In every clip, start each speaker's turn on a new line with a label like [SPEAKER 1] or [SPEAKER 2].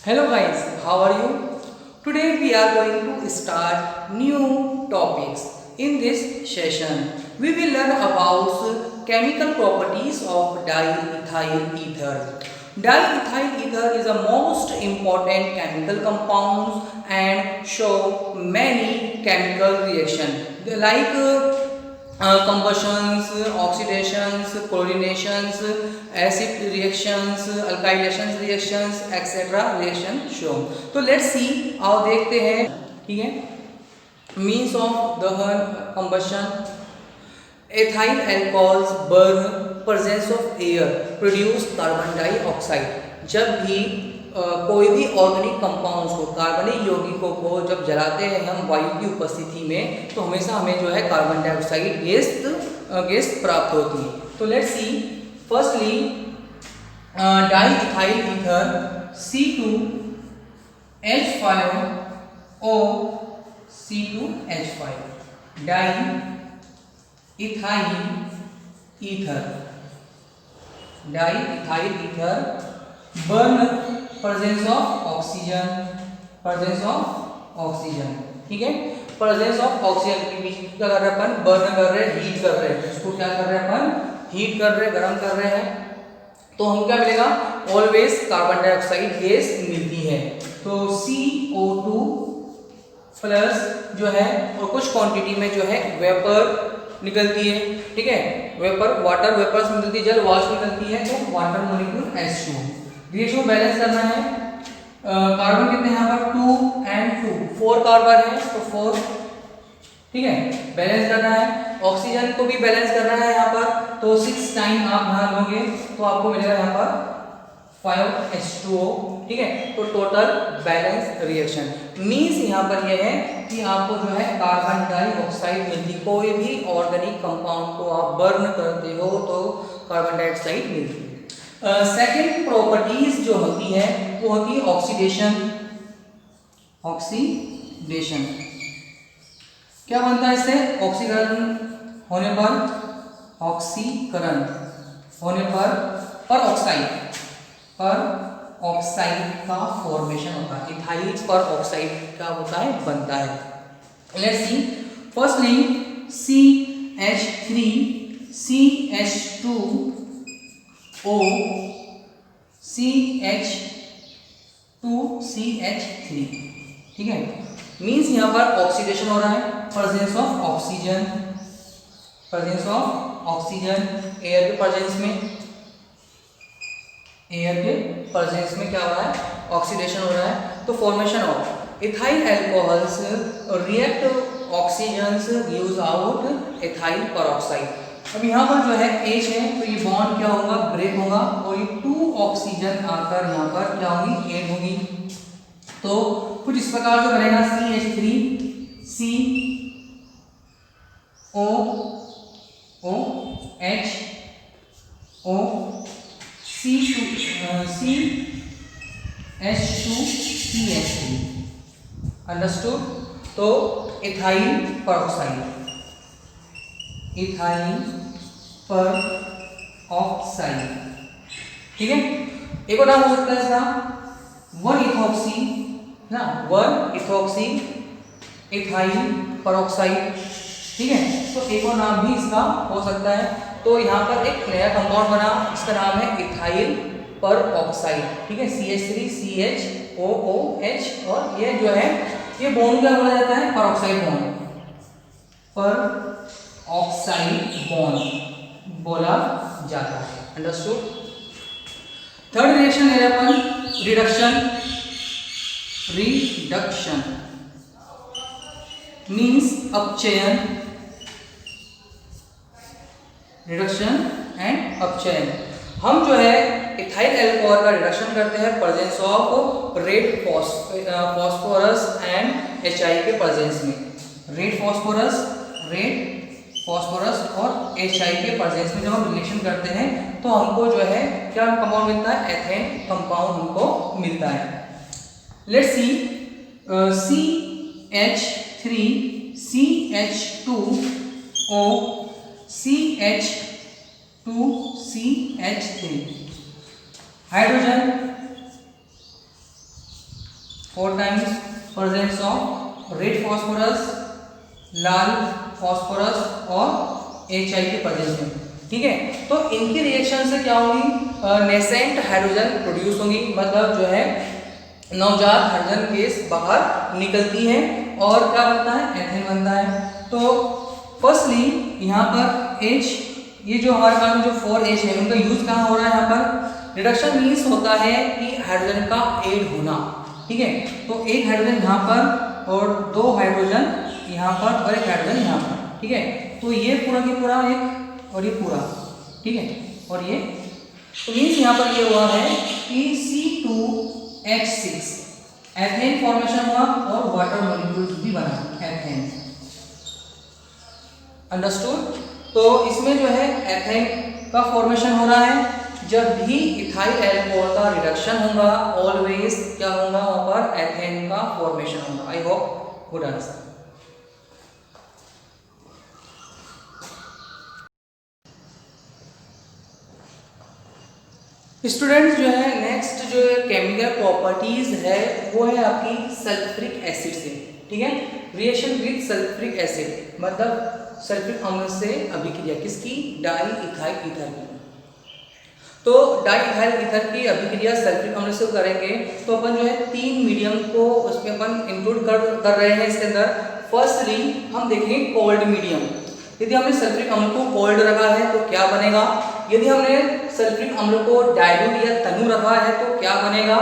[SPEAKER 1] Hello guys, how are you? Today we are going to start new topics. In this session, we will learn about chemical properties of diethyl ether. Diethyl ether is the most important chemical compounds and show many chemical reactions like combustions, oxidations, chlorinations, acid reactions, alkylations reactions, etc. reaction shown. तो let's see आओ देखते हैं. ठीक है. Means of दहन, combustion. Ethyl alcohols burn, presence of air produce carbon dioxide. जब भी कोई भी ऑर्गेनिक कंपाउंड्स को, कार्बनिक यौगिकों को जब जलाते हैं हम वायु की उपस्थिति में, तो हमेशा हमें जो है कार्बन डाइऑक्साइड गैस प्राप्त होती है. तो let's see. Firstly diethyl ether C2H5O C2H5 diethyl ether burn presence of oxygen. ठीक है. प्रेजेंस ऑफ ऑक्सीजन के बीच क्या कर रहे हैं अपन? बर्न कर रहे हैं, हीट कर रहे हैं. इसको क्या कर रहे हैं अपन? हीट कर रहे हैं, गर्म कर रहे हैं. तो हम क्या मिलेगा? ऑलवेज कार्बन डाइऑक्साइड गैस मिलती है. तो CO2 प्लस जो है और कुछ क्वांटिटी में जो है वेपर निकलती है. ठीक है. वेपर, वाटर वेपर से निकलती है, जल वाष्प निकलती है. तो water molecule H2. Ratio balance करना है. कार्बन कितने यहाँ पर? 2 and 2, 4 कार्बन है तो 4. ठीक है. बैलेंस करना है. ऑक्सीजन को भी बैलेंस करना है यहाँ पर. तो 6 टाइम आप ध्यान दोगे तो आपको मिलेगा यहाँ पर 5H2O. ठीक है. तो टोटल बैलेंस रिएक्शन मीन्स यहाँ पर यह है कि आपको जो है कार्बन डाइऑक्साइड मिलती. कोई भी ऑर्गेनिक कंपाउंड को आप बर्न करते हो तो कार्बन डाइऑक्साइड मिलती है. सेकेंड प्रॉपर्टीज जो होती है वो होती है ऑक्सीडेशन. क्या बनता है इससे? ऑक्सीकरण होने पर पर ऑक्साइड का फॉर्मेशन होता है. इथाइल पर ऑक्साइड का होता है, बनता है. Let's see. Firstly CH3CH2O CH2CH3. ठीक है. मीन्स यहाँ पर ऑक्सीडेशन हो रहा है. प्रेजेंस ऑफ ऑक्सीजन एयर के प्रेजेंस में क्या हो रहा है? ऑक्सीडेशन हो रहा है. तो formation of ethyl alcohols react oxygens gives out ethyl peroxide. अब यहाँ पर जो है H है तो ये बॉन्ड क्या होगा? ब्रेक होगा और ये 2 ऑक्सीजन आकर यहाँ पर क्या होगी? ऐड होगी. तो कुछ इस प्रकार जो बनेगा CH3 अंडरस्टूड. तो इथाइल पेरोक्साइड ठीक है. एक और नाम हो सकता है इसका 1-इथॉक्सी इथाइल पेरोक्साइड. ठीक है. तो एक और नाम भी इसका हो सकता है. तो यहाँ पर एक नया कंपाउंड बना, इसका नाम है इथाइल पेरोक्साइड. ठीक है. CH3CHOOH और ये जो है ये बॉन्ड क्या बोला जाता है? पेरोक्साइड बॉन्ड बोला जाता है. अंडरस्टूड. थर्ड रिएक्शन है अपन रिडक्शन मीन्स अपचयन. रिडक्शन एंड अपचयन. हम जो है इथाइल अल्कोहल का रिडक्शन करते हैं presence of red phosphorus and HI के प्रेजेंस में. रेड फॉस्फोरस और HI के प्रेजेंस में जब हम रिएक्शन करते हैं तो हमको जो है क्या कंपाउंड मिलता है? एथेन कंपाउंड हमको मिलता है. Let's see. CH3CH2O CH2CH3 hydrogen 4 times presence of red phosphorus, Lal phosphorus और HI के प्रेजेंस में। ठीक है, तो इनकी रिएक्शन से क्या होंगी, नेसेंट हाइड्रोजन प्रोड्यूस होंगी, मतलब जो है नवजात हाइड्रोजन गैस बाहर निकलती है और क्या बनता है, एथेन बनता है। तो फर्स्टली यहाँ पर H, ये जो हमारे पास में जो 4H है उनका यूज कहाँ हो रहा है, यहाँ पर रिडक्शन मीन्स होता है कि हाइड्रोजन का ऐड होना। ठीक है, तो एक हाइड्रोजन यहाँ पर और 2 हाइड्रोजन यहाँ पर और एक हाइड्रोजन यहाँ पर। ठीक है, तो ये पूरा की पूरा एक और ये पूरा, ठीक है, और ये तो मीन्स यहाँ पर ये हुआ है कि C2H6 एथेन फॉर्मेशन हुआ और वाटर मॉलिक्यूल्स भी बना एथेन। अंडरस्टूड। तो इसमें जो है एथेन का फॉर्मेशन हो रहा है। जब भी इथाइल अल्कोहल का रिडक्शन होगा ऑलवेज क्या होगा, वहां पर एथेन का फॉर्मेशन होगा। I hope good answer. Students जो है नेक्स्ट जो केमिकल प्रॉपर्टीज है वो है आपकी सल्फ्यूरिक एसिड से। ठीक है, रिएक्शन विद सल्फ्यूरिक एसिड मतलब सल्फ्यूरिक अम्ल से अभिक्रिया किसकी, डाई इथाइल ईथर की। तो डाई इथाइल ईथर की अभिक्रिया सल्फ्यूरिक अम्ल से करेंगे तो अपन जो है 3 मीडियम को उसमें अपन इंक्लूड कर रहे हैं इसके अंदर। फर्स्टली हम देखेंगे कोल्ड मीडियम। यदि हमने सल्फ्यूरिक अम्ल को कोल्ड रखा है तो क्या बनेगा, यदि हमने सल्फ्यूरिक अम्ल को डाइल्यूट या तनु रखा है तो क्या बनेगा,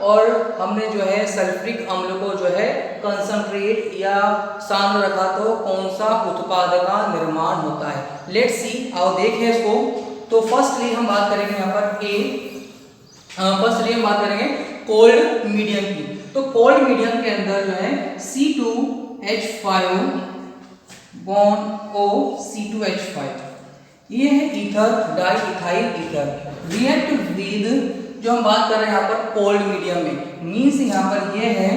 [SPEAKER 1] और हमने जो है सल्फ्यूरिक अम्ल को जो है कंसंट्रेट या सांद्र रखा तो कौन सा उत्पाद का निर्माण होता है। लेट्स सी, आओ देखें इसको। तो फर्स्टली हम बात करेंगे यहाँ पर फर्स्टली हम बात करेंगे कोल्ड मीडियम की। तो कोल्ड मीडियम के अंदर जो है C2H5 बॉन्ड O C2H5 ये है ether, di ethyl ether react with, जो हम बात कर रहे हैं यहाँ पर कोल्ड मीडियम में, मीन्स यहाँ पर ये है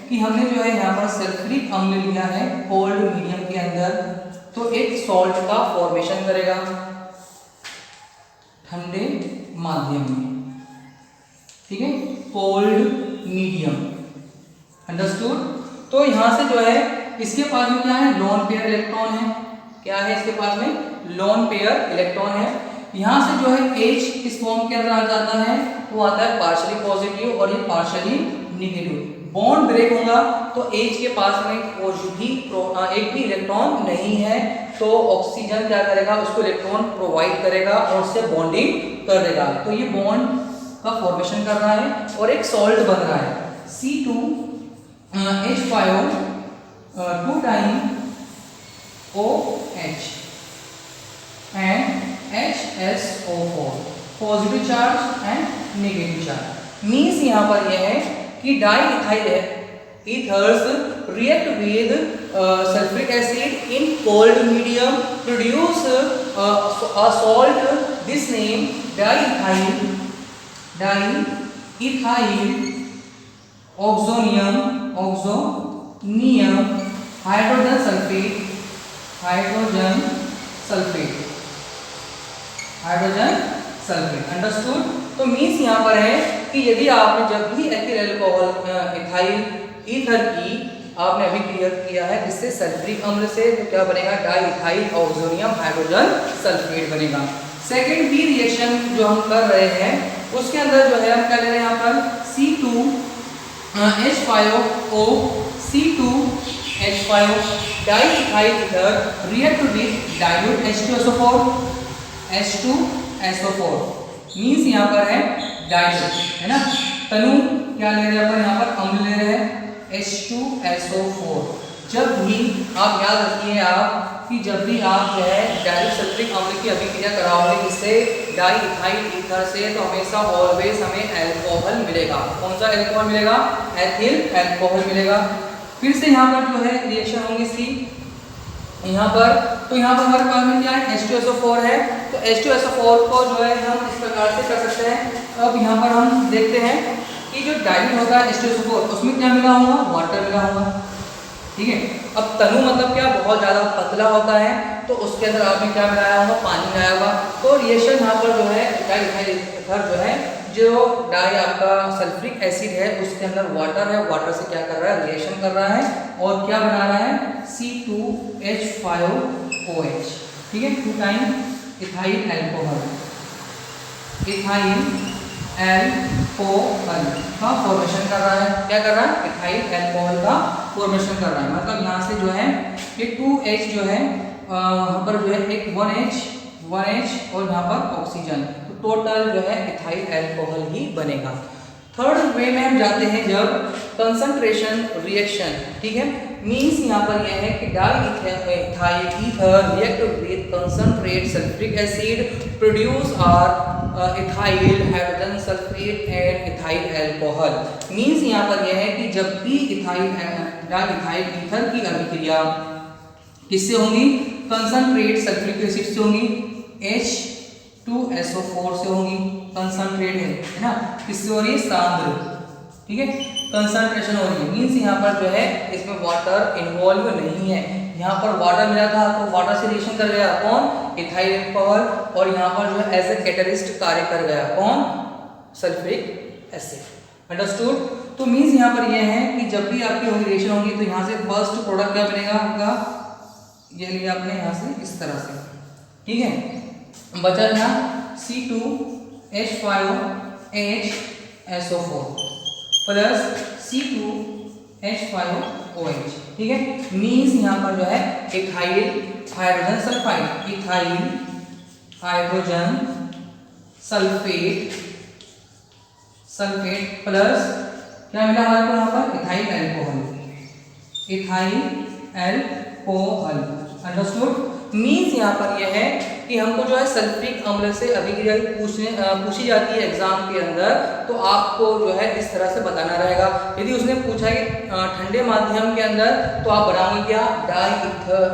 [SPEAKER 1] कि हमने जो है यहाँ पर सल्फ्यूरिक अम्ल लिया है कोल्ड मीडियम के अंदर, तो एक सॉल्ट का फॉर्मेशन करेगा ठंडे माध्यम में। ठीक है, कोल्ड मीडियम। अंडरस्टूड। तो यहाँ से जो है इसके पास में क्या है, लोन पेयर इलेक्ट्रॉन है। क्या है इसके पास में, लोन पेयर इलेक्ट्रॉन है। यहाँ से जो है H इस फॉर्म के अंदर आ जाता है, वो आता है पार्शियली पॉजिटिव और ये पार्शियली नेगेटिव। बॉन्ड ब्रेक होगा तो H के पास में एक भी इलेक्ट्रॉन नहीं है, तो ऑक्सीजन क्या करेगा, उसको इलेक्ट्रॉन प्रोवाइड करेगा और उससे बॉन्डिंग कर देगा। तो ये बॉन्ड का फॉर्मेशन कर रहा है और एक सॉल्ट बन रहा है C2H5 2 time OH and HSO4 positive charge and negative charge. Means यहाँ पर यह है कि di ethyl ethers react with sulfuric acid in cold medium, produce a salt, this name diethyl oxonium hydrogen sulfate। Understood. तो means यहाँ पर है कि यदि आपने जब भी एथिल अल्कोहल इथाइल ईथर की आपने अभिक्रिया किया है जिससे सल्फ्यूरिक अम्ल से, तो क्या बनेगा, di ethyl oxonium hydrogen sulphate बनेगा। सेकेंड बी रिएक्शन जो हम कर रहे हैं उसके अंदर जो है हम क्या ले रहे हैं यहाँ पर C2H5O C2H5 di ethyl ether react with dilute H2SO4 means यहाँ पर है डाइल्यूट, है ना। तनु क्या ले रहे हैं अपन यहाँ पर, अम्ल ले रहे हैं H2SO4। जब भी आप याद रखिए आप कि जब भी आप जो है डाइल्यूट सल्फ्यूरिक अम्ल की अभिक्रिया कराओगे इससे डाई इथाइल ईथर से, तो हमेशा ऑलवेज हमें अल्कोहल मिलेगा। कौन सा अल्कोहल मिलेगा, एथिल अल्कोहल मिलेगा। फिर से यहाँ पर जो है रिएक्शन होंगी इसकी यहाँ पर, तो यहाँ पर हमारे पास में क्या है, H2SO4 है। तो H2SO4 को जो है हम इस प्रकार से कर सकते हैं। अब यहाँ पर हम देखते हैं कि जो डाइल्यूट होगा H2SO4 उसमें क्या मिला होगा, वाटर मिला होगा। ठीक है, अब तनु मतलब क्या, बहुत ज़्यादा पतला होता है, तो उसके अंदर आपने क्या मिलाया होगा, पानी मिलाया होगा। तो रिएक्शन यहाँ पर जो है डाई इथाइल ईथर जो है जो डाई आपका सल्फ्यूरिक एसिड है उसके अंदर वाटर है, वाटर से क्या कर रहा है, रिएक्शन कर रहा है और क्या बना रहा है, C2H5OH, ठीक है, 2 time ethyl alcohol, ethyl alcohol का फॉर्मेशन कर रहा है। क्या कर रहा है, इथाइल अल्कोहल का फॉर्मेशन कर रहा है। मतलब यहाँ से जो है ये 2H जो है वहाँ पर जो है एक 1H और यहाँ पर ऑक्सीजन, तो टोटल जो है इथाइल अल्कोहल ही बनेगा। थर्ड वे में हम जाते हैं जब कंसंट्रेशन रिएक्शन, ठीक है, मींस यहाँ पर यह है कि di ethyl ether react with concentrate sulphuric acid produce are ethyl hydrogen sulphate and ethyl alcohol. Means यहाँ पर यह है कि जब भी डाई इथाइल ईथर की अभिक्रिया किससे होंगी, कंसंट्रेट सल्फ्यूरिक एसिड से होंगी, H2SO4 से होंगी, कंसंट्रेट है ना, किससे हो रही है, सांद्र, ठीक है, कंसंट्रेशन हो रही है। मींस यहाँ पर जो है इसमें वाटर इन्वॉल्व नहीं है। यहाँ पर वाटर मिला था तो वाटर से रिएक्शन कर गया कौन, इथाइल अल्कोहल, और यहाँ पर जो है एज ए कैटलिस्ट कार्य कर गया कौन, सल्फ्यूरिक एसिड। अंडरस्टूड। तो मींस यहाँ पर यह है कि जब भी आपकी रिएक्शन होगी तो यहाँ से फर्स्ट प्रोडक्ट क्या बनेगा आपका, ये लिया आपने यहाँ से इस तरह से, ठीक है, बचा यहाँ C2H5HSO4 प्लस C2H5OH, ठीक है। मींस यहाँ पर जो है ethyl hydrogen sulphide, ethyl hydrogen sulphate plus क्या मिला हमारे को यहाँ पर, ethyl alcohol, ethyl alcohol. Understood. Means यहाँ पर यह है कि हमको जो है सल्फ्यूरिक अम्ल से अभिक्रिया पूछी जाती है एग्जाम के अंदर, तो आपको जो है इस तरह से बताना रहेगा। यदि उसने पूछा है ठंडे माध्यम के अंदर तो आप बनाओगे क्या, डाई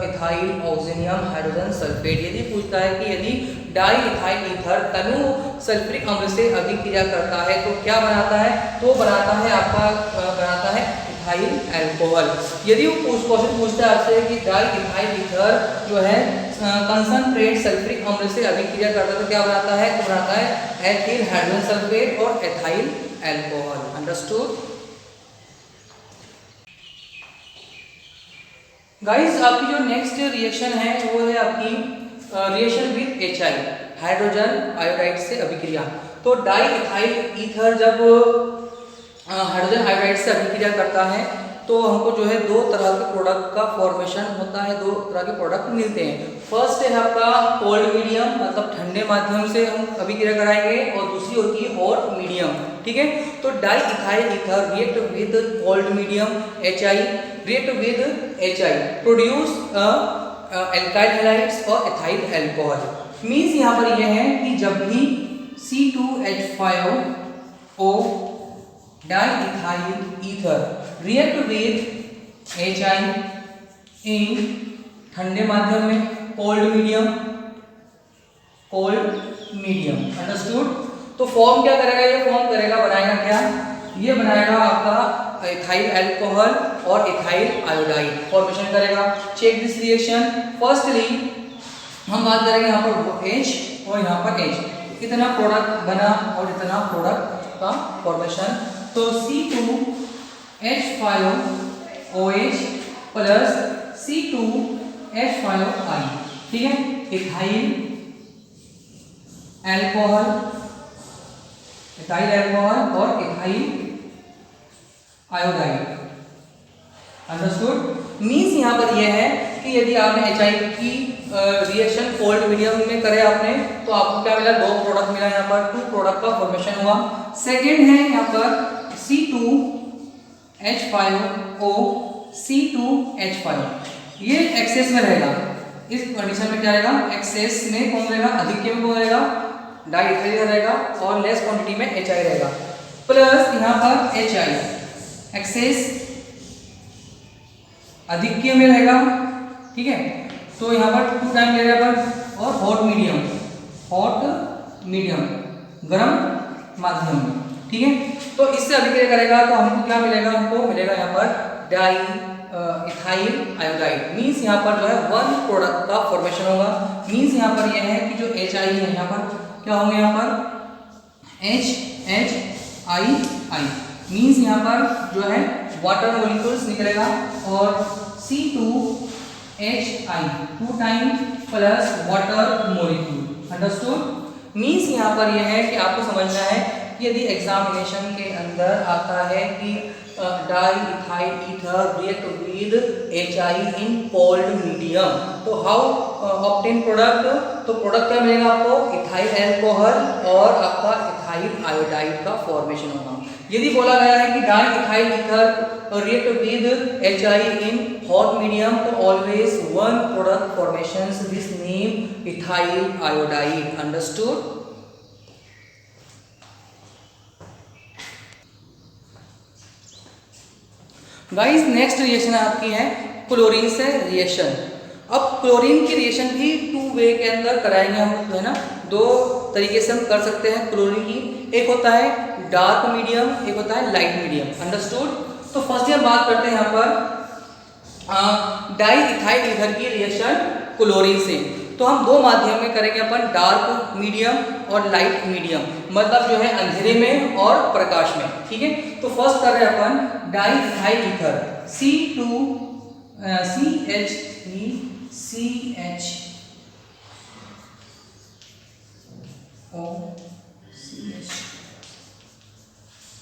[SPEAKER 1] इथाइल ऑक्सीनियम हाइड्रोजन सल्फेट। यदि पूछता है कि यदि डाई इथाइल ईथर तनु सल्फ्यूरिक अम्ल से अभिक्रिया करता है तो क्या बनाता है, तो बनाता है आपका बनाता है इथाइल अल्कोहल। यदि वो क्वेश्चन पूछता है आपसे कि डाई इथाइल ईथर जो है कंसंट्रेट सल्फ्यूरिक अम्ल से अभिक्रिया करता है तो क्या बनाता है, तो बनाता है एथिल हाइड्रोजन सल्फेट और एथाइल अल्कोहल। Understood guys. आपकी जो नेक्स्ट रिएक्शन है वो है आपकी reaction with HI, hydrogen iodide से अभिक्रिया। तो डाई इथाइल ईथर जब हाइड्रोजन आयोडाइड से अभिक्रिया करता है तो हमको जो है दो तरह के प्रोडक्ट का फॉर्मेशन होता है, दो तरह के प्रोडक्ट मिलते हैं। फर्स्ट है आपका कोल्ड मीडियम, मतलब ठंडे माध्यम से हम अभिक्रिया कराएंगे, और दूसरी होती है हॉट मीडियम, ठीक है। तो di ethyl ether react with cold medium HI, react with HI produce alkyl halides और एथाइल अल्कोहल। मींस यहाँ पर यह है कि जब भी C2H5O di ethyl ether react with HI इन ठंडे माध्यम में, कोल्ड मीडियम, अंडरस्टूड। तो फॉर्म क्या करेगा, ये फॉर्म करेगा, बनाएगा क्या, ये बनाएगा आपका इथाइल अल्कोहल और इथाइल आयोडाइड फॉर्मेशन करेगा। Check this reaction. फर्स्टली हम बात करेंगे यहाँ पर H और यहाँ पर H, इतना प्रोडक्ट बना और इतना प्रोडक्ट का फॉर्मेशन। तो C2H5OH प्लस C2H5I, ठीक है, इथाइल अल्कोहल और इथाइल आयोडाइड। अंडरस्टूड। मींस यहाँ पर यह है कि यदि आपने HI की रिएक्शन कोल्ड मीडियम में करे आपने तो आपको क्या मिला, दो प्रोडक्ट मिला, यहाँ पर 2 प्रोडक्ट का फॉर्मेशन हुआ। सेकेंड है यहाँ पर C2H5O C2H5, ये एक्सेस में रहेगा। इस कंडीशन में क्या रहेगा, एक्सेस में कौन रहेगा, अधिक्य में कौन रहेगा, डाई इथाइल रहेगा, और लेस क्वांटिटी में HI रहेगा। प्लस यहाँ पर HI एक्सेस अधिक्य में रहेगा, ठीक है। तो यहाँ पर 2 टाइम ले रहा है, और हॉट मीडियम गर्म माध्यम में, ठीक है। तो इससे अभिक्रिया करेगा तो हमको क्या मिलेगा, हमको मिलेगा यहाँ पर डाई इथाइल आयोडाइड। मींस यहाँ पर जो है 1 प्रोडक्ट का फॉर्मेशन होगा। मींस यहाँ पर यह है कि जो HI है यहाँ पर क्या होंगे, यहाँ पर HHII मीन्स यहाँ पर जो है वाटर मॉलिक्यूल्स निकलेगा और C2Hi 2 time plus water molecule. Understood? Means यहाँ पर यह है कि आपको समझना है कि यदि एग्जामिनेशन के अंदर आता है कि di ethyl ether react with HI in cold medium, तो हाउ ऑब्टेन प्रोडक्ट, तो प्रोडक्ट क्या मिलेगा आपको? इथाइल अल्कोहल और आपका इथाइल आयोडाइड का फॉर्मेशन होगा। यदि बोला गया है कि di ethyl ether react with HI in hot medium, तो always one product formations this name ethyl iodide. Understood? Guys next reaction आपकी है क्लोरीन से रिएक्शन। अब क्लोरीन की रिएक्शन भी 2 वे के अंदर कराएंगे हम, है ना, 2 तरीके से हम कर सकते हैं क्लोरीन की। एक होता है डार्क मीडियम, एक होता है लाइट मीडियम। अंडरस्टूड? तो फर्स्ट हम बात करते हैं यहाँ पर डाई इथाइल ईथर की रिएक्शन क्लोरीन से। तो हम 2 माध्यम में करेंगे अपन, डार्क मीडियम और लाइट मीडियम, मतलब जो है अंधेरे में और प्रकाश में। ठीक है, तो फर्स्ट कर रहे हैं अपन di ethyl ether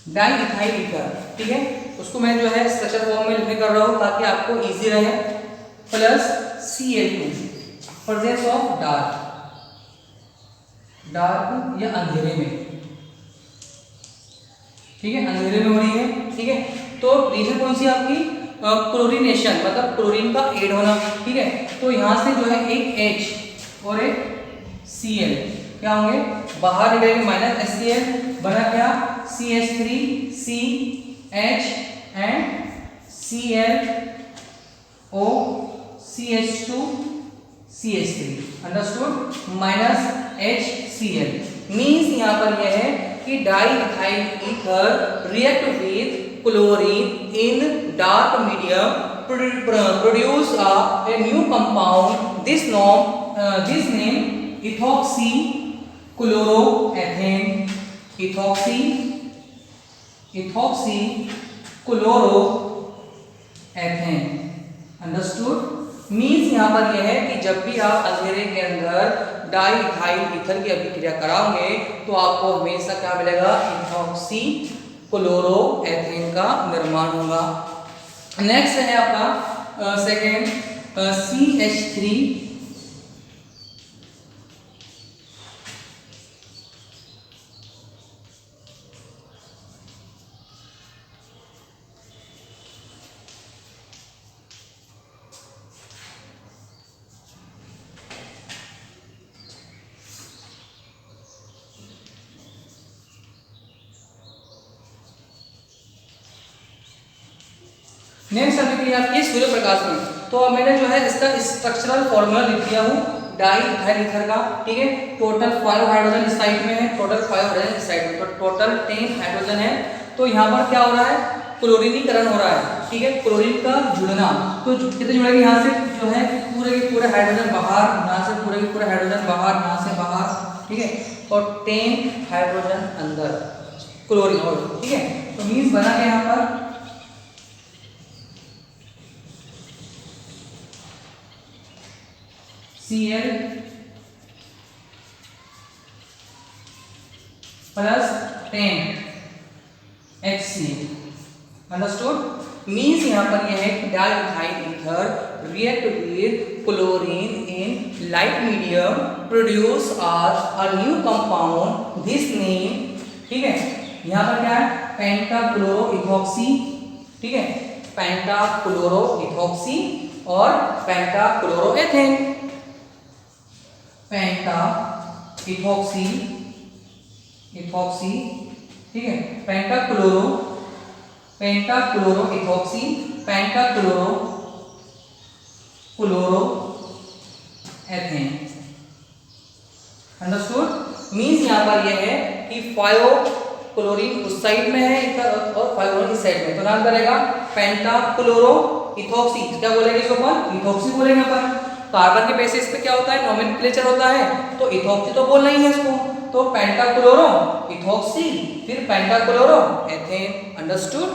[SPEAKER 1] di ethyl ether. ठीक है, उसको मैं जो है स्ट्रक्चर फॉर्म में लिखने कर रहा हूँ ताकि आपको इजी रहे। Plus Cl2 presence of dark या अंधेरे में। ठीक है, अंधेरे में हो रही है। ठीक है, तो रीजन कौन सी आपकी? क्लोरीनेशन, मतलब क्लोरीन का ऐड होना। ठीक है, तो यहाँ से जो है एक H और एक Cl क्या होंगे? बाहर निकलेंगे, माइनस HCl बना क्या? CH3 CH and ClO CH2 CH3। Understood? Minus HCl means यहाँ पर यह है कि di ethyl ether react with chlorine in dark medium produce a new compound this name ethoxy chloroethane understood? Means यहाँ पर यह है कि जब भी आप अंधेरे के अंदर डाई इथाइल ईथर की अभिक्रिया कराओगे तो आपको हमेशा क्या मिलेगा? इथॉक्सी क्लोरोएथेन का निर्माण होगा। नेक्स्ट है आपका सेकेंड CH3 नेक्स्ट अभिक्रिया आपकी सूर्य प्रकाश में। तो अब मैंने जो है इसका स्ट्रक्चरल फॉर्मूला लिख दिया हूँ डाई इथाइल ईथर का। ठीक है, टोटल 5 हाइड्रोजन इस साइड में है, टोटल 5 हाइड्रोजन इस साइड में, तो टोटल 10 हाइड्रोजन है। तो यहाँ पर क्या हो रहा है? क्लोरीनीकरण हो रहा है। ठीक है, क्लोरीन का जुड़ना। तो कितने जुड़ेंगे? यहाँ से जो है पूरे के पूरे हाइड्रोजन बाहर, यहाँ से पूरे के पूरे हाइड्रोजन बाहर, यहाँ से बाहर। ठीक है, और 10 हाइड्रोजन अंदर क्लोरीन और। ठीक है, तो मीन्स बना के यहाँ पर Cl plus 10 HCl। Understood? Means यहाँ पर यह है कि di ethyl ether react with chlorine in light medium produce are a new compound this name. ठीक है, यहाँ पर क्या है? पेंटाक्लोरोइथॉक्सी। ठीक है, पेंटाक्लोरोइथॉक्सी और पेंटाक्लोरोएथेन। पेंटाइथॉक्सी ठीक है, पेंटाक्लोरोइथॉक्सी पेंटाक्लोरोएथेन। अंडरस्टूड? मीन्स यहाँ पर यह है कि 5 क्लोरीन उस साइड में है और 5 इस साइड में, तो नाम करेगा पेंटाक्लोरोइथॉक्सी। क्या बोलेंगे इसको अपन? इथॉक्सी बोलेंगे अपन। कार्बन के बेसिस पे क्या होता है? नोमेनक्लेचर होता है, तो इथॉक्सी तो बोलना ही है इसको। तो पेंटाक्लोरो इथॉक्सी, फिर पेंटाक्लोरो एथेन, अंडरस्टूड।